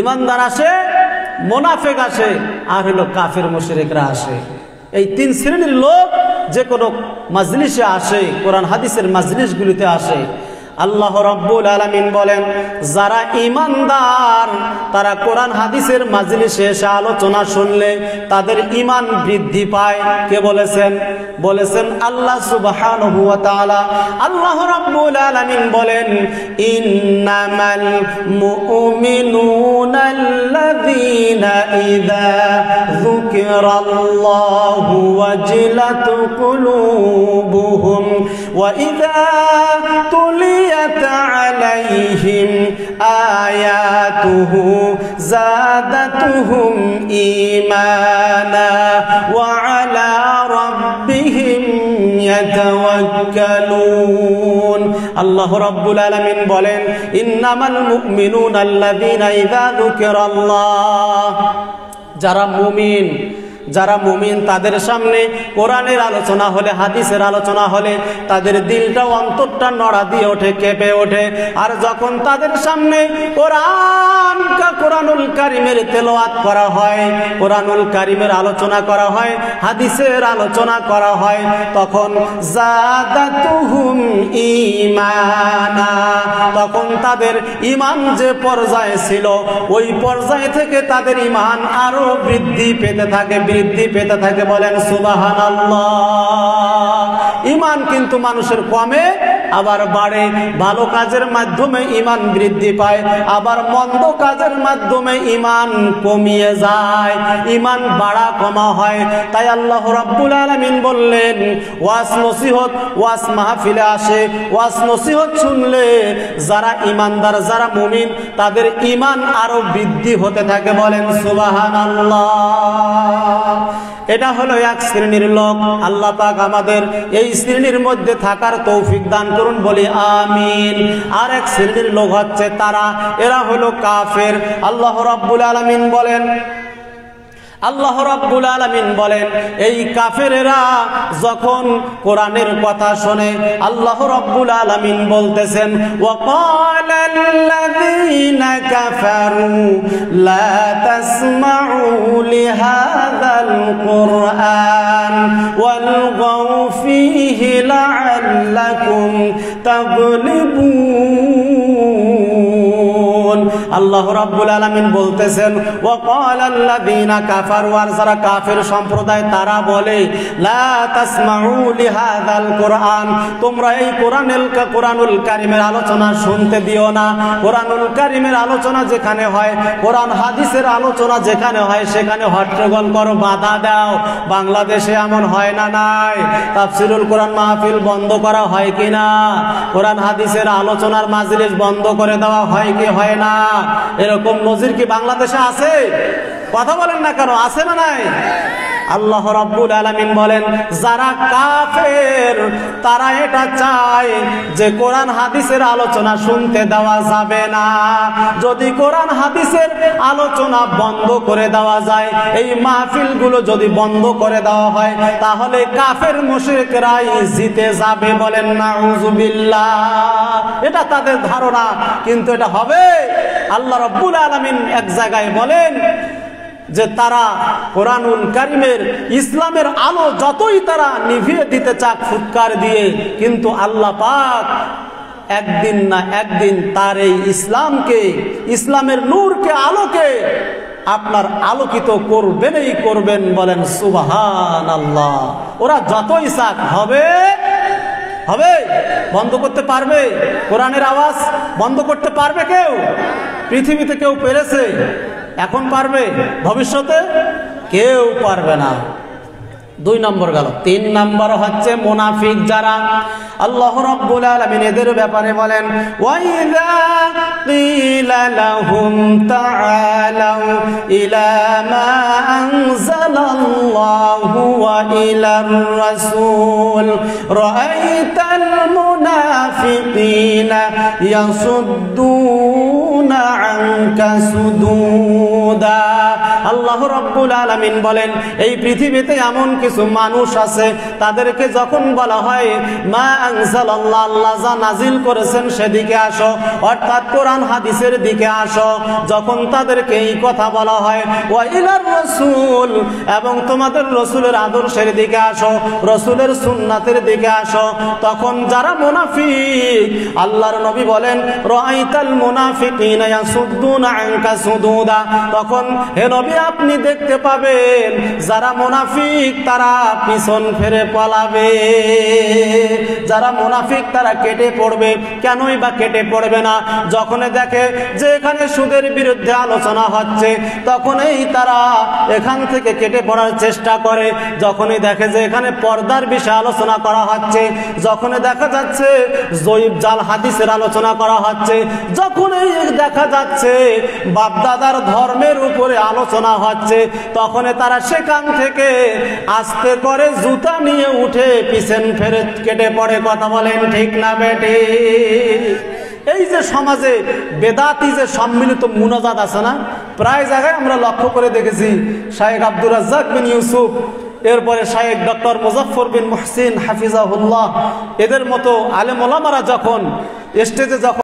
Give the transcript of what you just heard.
ইমানদার আসে, মুনাফিক আসে, আর হলো কাফের মুশরিকরা আসে। এই তিন শ্রেণীর লোক যে কোনো মাজলিসে আসে, কোরআন হাদিসের মাজলিসগুলিতে আসে। আল্লাহ রাব্বুল আলামিন বলেন, যারা ঈমানদার তারা কোরআন হাদিসের মাজলিসে এসে আলোচনা শুনলে তাদের ঈমান বৃদ্ধি পায়। কে বলেছেন? বলেছেন আল্লাহ সুবহানাহু ওয়া তাআলা। আল্লাহ রাব্বুল আলামিন বলেন, ইন্নামাল মুমিনুনা আল্লাযীনা ইযা যুকিরাল্লাহু ওয়াজিলাত কুলুবুহুম ওয়া ইযা তুলিয়াত আলাইহিম আয়াতুহু যাদাতুহুম ঈমানা ওয়া আলা রাব্বিহিম ইয়াতাওয়াক্কালুন। আল্লাহ রাব্বুল আলামিন বলেন, ইন্নামাল মুমিনুনা আল্লাযীনা ইযা যুকিরাল্লাহ, যারা মুমিন তাদের সামনে কোরআনের আলোচনা হলে, হাদিসের আলোচনা হলে তাদের দিলটা অন্তরটা নড়া দিয়ে ওঠে, কেঁপে ওঠে। আর যখন তাদের সামনে কোরআনুল কারিমের তেলাওয়াত করা হয়, কোরআনুল কারিমের আলোচনা করা হয়, হাদিসের আলোচনা করা হয়, তখন যাদাতুহুম ঈমানা, তখন তাদের ঈমান যে পর্যায়ে ছিল ওই পর্যায় থেকে তাদের ঈমান আরো বৃদ্ধি পেতে থাকে, বলেন সুবহানাল্লাহ। ঈমান কিন্তু মানুষের কমে আবার বাড়ে। ভালো কাজের মাধ্যমে ঈমান বৃদ্ধি পায়, আবার মন্দ কাজের মাধ্যমে ঈমান কমিয়ে যায়, ঈমান বাড়া কমা হয়। তাই আল্লাহ রাব্বুল আলামিন বললেন, ওয়াজ নসিহত, ওয়াজ মাহফিলে আসে, ওয়াজ নসিহত শুনলে যারা ঈমানদার, যারা মুমিন তাদের ঈমান আরো বৃদ্ধি হতে থাকে, বলেন সুবহানাল্লাহ। এটা হলো এক শ্রেণীর লোক। আল্লাহ পাক আমাদের এই শ্রেণীর মধ্যে থাকার তৌফিক দান করুন, বলি আমিন। আর এক শ্রেণীর লোক হচ্ছে এরা হলো কাফের। আল্লাহ রাব্বুল আলামিন বলেন, এই কাফেরেরা যখন কোরআনের কথা শোনে, আল্লাহ রাব্বুল আলামিন বলতেছেন, ওয়াকালাল্লাযীনা কাফারু লা তাসমাউ লিহাযাল কুরআন ওয়ালগাউ ফীহি লাআল্লাকুম তাগলিবুন। আল্লাহ রাব্বুল আলামিন বলতেছেন, ওয়াকালাল্লাযীনা কাফারু, আর যারা কাফের সম্প্রদায় তারা বলে, লা তাসমাউ লিহাযাল কুরআন, তোমরা এই কোরআনুল কারীমের আলোচনা শুনতে দিও না। কোরআনুল কারীমের আলোচনা যেখানে হয়, কোরআন হাদিসের আলোচনা যেখানে হয় সেখানে হট্টগোল করো, বাধা দাও। বাংলাদেশে এমন হয় না? নাই। তাফসীরুল কোরআন মাহফিল বন্ধ করা হয় কিনা? কোরআন হাদিসের আলোচনার মাজলিস বন্ধ করে দেওয়া হয় কি হয় না? এরকম নজির কি বাংলাদেশে আছে? কথা বলেন না কেন? আছে না নাই? আল্লাহ রাব্বুল আলামিন বলেন, যারা কাফের তারা এটা চায় যে কোরআন হাদিসের আলোচনা শুনতে দেওয়া যাবে না। যদি কোরআন হাদিসের আলোচনা বন্ধ করে দেওয়া যায়, এই মাহফিলগুলো যদি বন্ধ করে দেওয়া হয়, তাহলে কাফের মুশরিকরাই জিতে যাবে, বলেন নাউযুবিল্লাহ। এটা তাদের ধারণা, কিন্তু এটা হবে? আল্লাহ রাব্বুল আলামিন এক জায়গায় বলেন যে তারা কোরআনুল কারীমের ইসলামের আলো যতই তারা নিভিয়ে দিতে চাক ফুৎকার দিয়ে, কিন্তু আল্লাহ পাক একদিন না একদিন তার এই ইসলামকে, ইসলামের নূরকে, আলোকে আপনার আলোকিত করবেনই করবেন, বলেন সুবহানাল্লাহ। ওরা যতই চাক হবে। বন্ধ করতে পারবে? কোরআনের আওয়াজ বন্ধ করতে পারবে কেউ? পৃথিবীতে কেউ পেরেছে? এখন পারবে? ভবিষ্যতে কেউ পারবে না। 2 নম্বর গেল। 3 নম্বর হচ্ছে মুনাফিক যারা। আল্লাহ রাব্বুল আলামিন এদের ব্যাপারে বলেন, ওয়াইযা ক্বিলা লাহুম তাআলাউ ইলা মা আনজালাল্লাহু ওয়া ইলার রাসূল রাআইতাল মুনাফিকিনা ইয়াসুদ্দুনা আনকা সুদুদা। আল্লাহ রাব্বুল আলামিন বলেন এই পৃথিবীতে এমন কিছু মানুষ আছে তাদেরকে যখন বলা হয় মা আনজালাল্লাহ, আল্লাহ যা নাজিল করেছেন সেদিকে আসো, অর্থাৎ কোরআন হাদিসের দিকে আসো, যখন তাদেরকে এই কথা বলা হয় ওয়া ইলার রাসূল, এবং তোমাদের রাসূলের আদর্শের দিকে আসো, রাসূলের সুন্নাতের দিকে আসো, তখন যারা মুনাফিক, আল্লাহর নবী বলেন রাআইতাল মুনাফিকিনা ইয়াসুদ্দুনা আনকা সুদুদা, তখন হে নবী আপনি দেখতে পাবেন যারা মুনাফিক তারা পিছন ফিরে পালাবে, যারা মুনাফিক তারা কেটে পড়বে। কেনই বা কেটে পড়বে না? যখন দেখে যে এখানে সুদের বিরুদ্ধে আলোচনা হচ্ছে তখনই তারা এখান থেকে কেটে পড়ার চেষ্টা করে। যখনই দেখে যে এখানে পর্দার বিষয়ে আলোচনা করা হচ্ছে, যখনই দেখা যাচ্ছে জয়ীব জাল হাদিসের আলোচনা করা হচ্ছে, যখনই দেখা যাচ্ছে বাপদাদার ধর্মের উপরে আলোচনা হচ্ছে, তখন তারা সেখান থেকে আস্তে করে জুতা নিয়ে উঠে পিছন ফেরে কেটে পড়ে। কথা বলেন ঠিক না বেটি? এই যে সমাজে বেদাতি যে সম্মিলিত মুনাজাত আছে না, প্রায় জায়গায় আমরা লক্ষ্য করে দেখেছি শায়েখ আব্দুর রাজ্জাক বিন ইউসুফ, এরপরে শায়েখ ডক্টর মুজাফফর বিন মুহসিন হাফিজাহুল্লাহ, এদের মতো আলেম ওলামারা যখন স্টেজে যখন